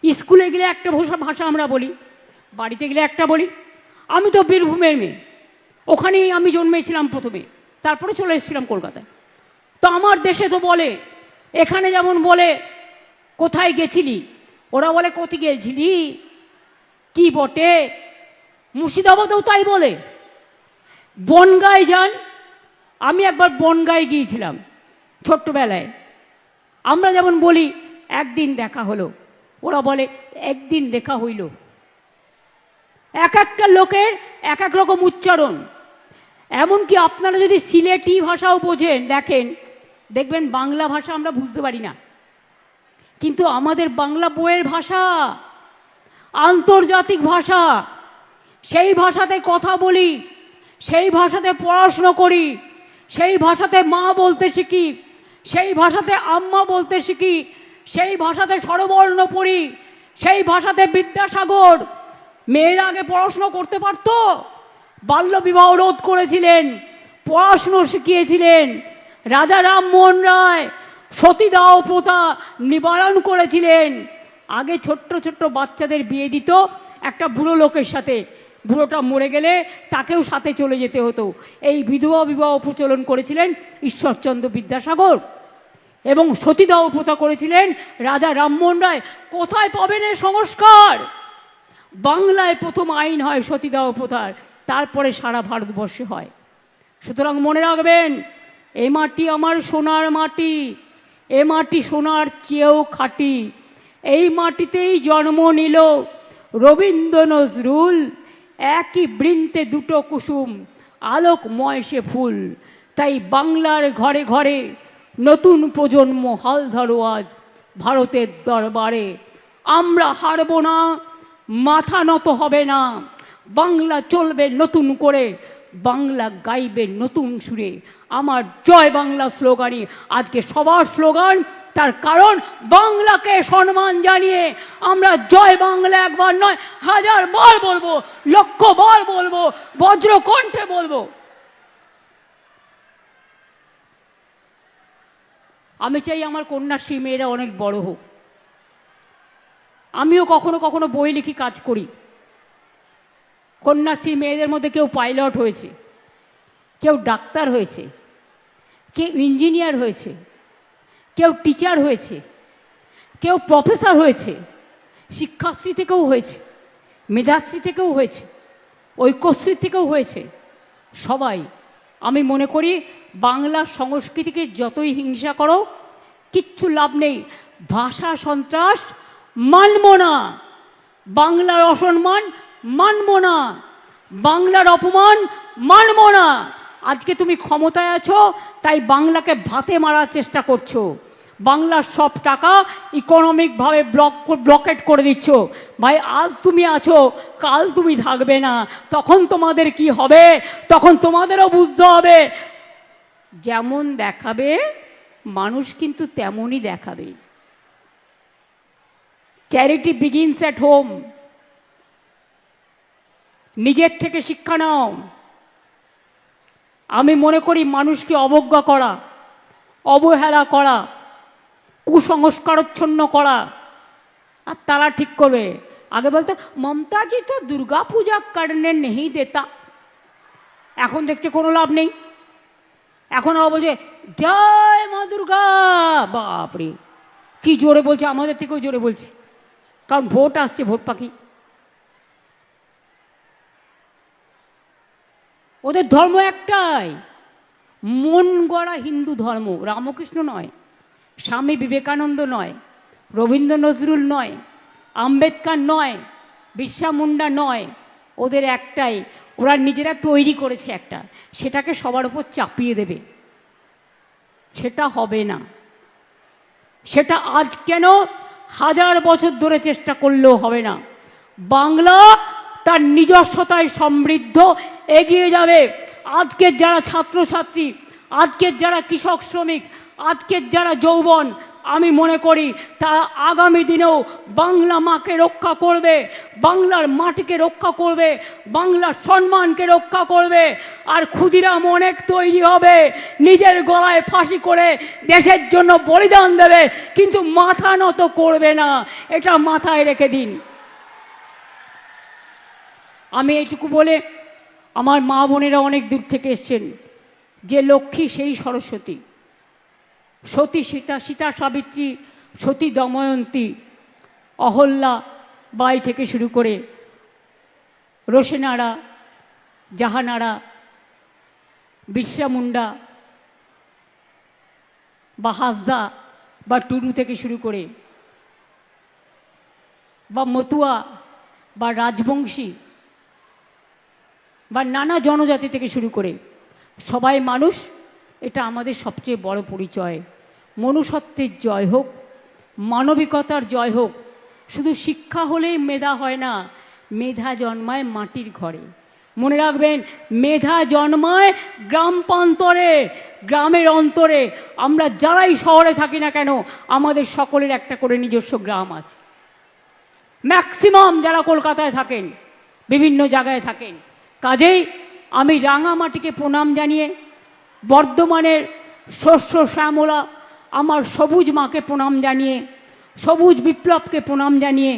স্কুলে গেলে একটা ভাষা আমরা বলি, বাড়িতে গেলে একটা বলি। আমি তো বীরভূমের মেয়ে, ওখানেই আমি জন্মেছিলাম প্রথমে, তারপরে চলে এসেছিলাম কলকাতায়। তো আমার দেশে তো বলে, এখানে যেমন বলে কোথায় গেছিলি, ওরা বলে কোথায় গেছিলি, কি বটে। মুর্শিদাবাদেও তাই বলে। বনগাঁয় যান, আমি একবার বনগাঁয় গিয়েছিলাম ছোট্টবেলায়। আমরা যেমন বলি একদিন দেখা হলো, ওরা বলে একদিন দেখা হইল। এক একটা লোকের এক এক রকম উচ্চারণ। এমনকি আপনারা যদি সিলেটি ভাষাও বোঝেন, দেখবেন বাংলা ভাষা আমরা বুঝতে পারি না, কিন্তু আমাদের বাংলা বইয়ের ভাষা আন্তর্জাতিক ভাষা। সেই ভাষাতে কথা বলি, সেই ভাষাতে পড়াশুনো করি, সেই ভাষাতে মা বলতে শিখি, সেই ভাষাতে আম্মা বলতে শিখি, সেই ভাষাতে স্বরবর্ণ পড়ি, সেই ভাষাতে বিদ্যাসাগর। মেয়েরা আগে পড়াশুনো করতে পারতো, বাল্যবিবাহ রোধ করেছিলেন, পড়াশুনো শিখিয়েছিলেন। রাজা রামমোহন রায় সতীদাহ প্রথা নিবারণ করেছিলেন। আগে ছোট্ট ছোট্ট বাচ্চাদের বিয়ে দিত একটা বুড়ো লোকের সাথে, বুড়োটা মরে গেলে তাকেও সাথে চলে যেতে হতো। এই বিধবা বিবাহ প্রচলন করেছিলেন ঈশ্বরচন্দ্র বিদ্যাসাগর, এবং সতীদাহ প্রথা করেছিলেন রাজা রামমোহন রায়। কোথায় পাবেন এ সংস্কার? বাংলায় প্রথম আইন হয় সতীদাহ প্রথার, তারপরে সারা ভারতবর্ষে হয়। সুতরাং মনে রাখবেন, এ মাটি আমার সোনার মাটি, এ মাটি সোনার চেয়েও খাঁটি। এই মাটিতেই জন্ম নিল রবীন্দ্র নজরুল, একই বৃন্তে দুটো কুসুম, আলোকময় সে ফুল। তাই বাংলার ঘরে ঘরে নতুন প্রজন্ম হাল ধরো আজ ভারতের দরবারে। আমরা হারব না, মাথা নত হবে না। বাংলা চলবে নতুন করে, বাংলা গাইবে নতুন সুরে। আমার জয় বাংলা স্লোগানই আজকে সবার স্লোগান। তার কারণ বাংলাকে সম্মান জানিয়ে আমরা জয় বাংলা একবার নয়, 1000 বার বলবো, 1,00,000 বার বলবো, বজ্রকণ্ঠে বলবো। আমি চাই আমার কন্যাশ্রী মেয়েরা অনেক বড় হোক। আমিও কখনো কখনো বই লিখি, কাজ করি। কন্যাশ্রী মেয়েদের মধ্যে কেউ পাইলট হয়েছে, কেউ ডাক্তার হয়েছে, কেউ ইঞ্জিনিয়ার হয়েছে, কেউ টিচার হয়েছে, কেউ প্রফেসর হয়েছে, শিক্ষাশ্রী থেকেও হয়েছে, মেধাশ্রী থেকেও হয়েছে, ঐক্যশ্রী থেকেও হয়েছে। সবাই, আমি মনে করি বাংলার সংস্কৃতিকে যতই হিংসা করো কিচ্ছু লাভ নেই। ভাষা সন্ত্রাস মানব না, বাংলার অসম্মান মানব না, বাংলার অপমান মানব না। আজকে তুমি ক্ষমতায় আছো, তাই বাংলাকে ভাতে মারার চেষ্টা করছো। বাংলার সব টাকা ইকোনমিকভাবে ব্লকেট করে দিচ্ছ। ভাই আজ তুমি আছো, কাল তুমি থাকবে না, তখন তোমাদের কি হবে, তখন তোমাদেরও বুঝতে হবে। যেমন দেখাবে মানুষ কিন্তু তেমনই দেখাবে। Charity begins at home. নিজের থেকে শিক্ষা নাও। আমি মনে করি মানুষকে অবজ্ঞা করা, অবহেলা করা, কুসংস্কারচ্ছন্ন করা, আর তারা ঠিক করবে। আগে বলতো মমতাজি তো দুর্গা পূজা করনে নেই দেতা, এখন দেখছে কোনো লাভ নেই। এখন আবার বলছে জয় মা দুর্গা। বাপরে কি জোরে বলছে, আমাদের থেকেও জোরে বলছে, কারণ ভোট আসছে, ভোট পাখি। ওদের ধর্ম একটাই, মন গড়া হিন্দু ধর্ম। রামকৃষ্ণ নয়, স্বামী বিবেকানন্দ নয়, রবীন্দ্র নজরুল নয়, আম্বেদকর নয়, বিরসা মুন্ডা নয়। ওদের একটাই, ওরা নিজেরা তৈরি করেছে একটা, সেটাকে সবার উপর চাপিয়ে দেবে। সেটা হবে না। সেটা আজ কেন, 1000 বছর ধরে চেষ্টা করলেও হবে না। বাংলা তার নিজস্বতায় সমৃদ্ধ এগিয়ে যাবে। আজকের যারা ছাত্রছাত্রী, আজকের যারা কৃষক শ্রমিক, আজকের যারা যৌবন, আমি মনে করি তারা আগামী দিনেও বাংলা মাকে রক্ষা করবে, বাংলার মাটিকে রক্ষা করবে, বাংলার সম্মানকে রক্ষা করবে। আর ক্ষুদিরাম অনেক তৈরি হবে, নিজের গলায় ফাঁসি করে দেশের জন্য বলিদান দেবে, কিন্তু মাথা নত করবে না। এটা মাথায় রেখে দিন। আমি এইটুকু বলে, আমার মা বোনেরা অনেক দূর থেকে এসছেন, যে লক্ষ্মী সেই সরস্বতী, সতী সীতা, সীতা সাবিত্রী, সতী দময়ন্তী, অহল্যা বাই থেকে শুরু করে রোশেনারা, জাহানারা, বিরসা মুন্ডা বা হাসদা বা টুডু থেকে শুরু করে, বা মতুয়া বা রাজবংশী বা নানা জনজাতি থেকে শুরু করে সবাই মানুষ। এটা আমাদের সবচেয়ে বড় পরিচয়। মনুষ্যত্বের জয় হোক, মানবিকতার জয় হোক। শুধু শিক্ষা হলেই মেধা হয় না, মেধা জন্মায় মাটির ঘরে। মনে রাখবেন, মেধা জন্মায় গ্রাম প্রান্তরে, গ্রামের অন্তরে। আমরা যারাই শহরে থাকি না কেন, আমাদের সকলের একটা করে নিজস্ব গ্রাম আছে। ম্যাক্সিমাম যারা কলকাতায় থাকেন, বিভিন্ন জায়গায় থাকেন। কাজেই আমি রাঙামাটিকে প্রণাম জানিয়ে, বর্ধমানের শস্য শ্যামলা আমার সবুজ মাকে প্রণাম জানিয়ে, সবুজ বিপ্লবকে প্রণাম জানিয়ে,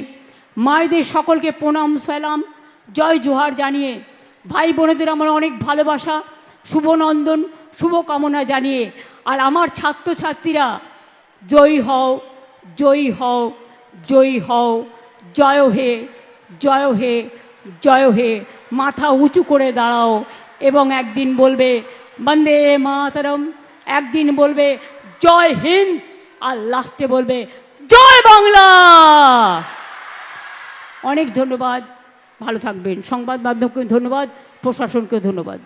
মায়েদের সকলকে প্রণাম সালাম জয় জোহার জানিয়ে, ভাই বোনেদের আমার অনেক ভালোবাসা, শুভনন্দন, শুভকামনা জানিয়ে, আর আমার ছাত্রছাত্রীরা জয়ী হও, জয়ী হও, জয়ী হও, জয় হে, জয় হে, জয় হে। মাথা উঁচু করে দাঁড়াও এবং একদিন বলবে বন্দে মাতরম, একদিন বলবে জয় হিন্দ, আর লাস্টে বলবে জয় বাংলা। অনেক ধন্যবাদ, ভালো থাকবেন। সংবাদ মাধ্যমকে ধন্যবাদ, প্রশাসনকে ধন্যবাদ।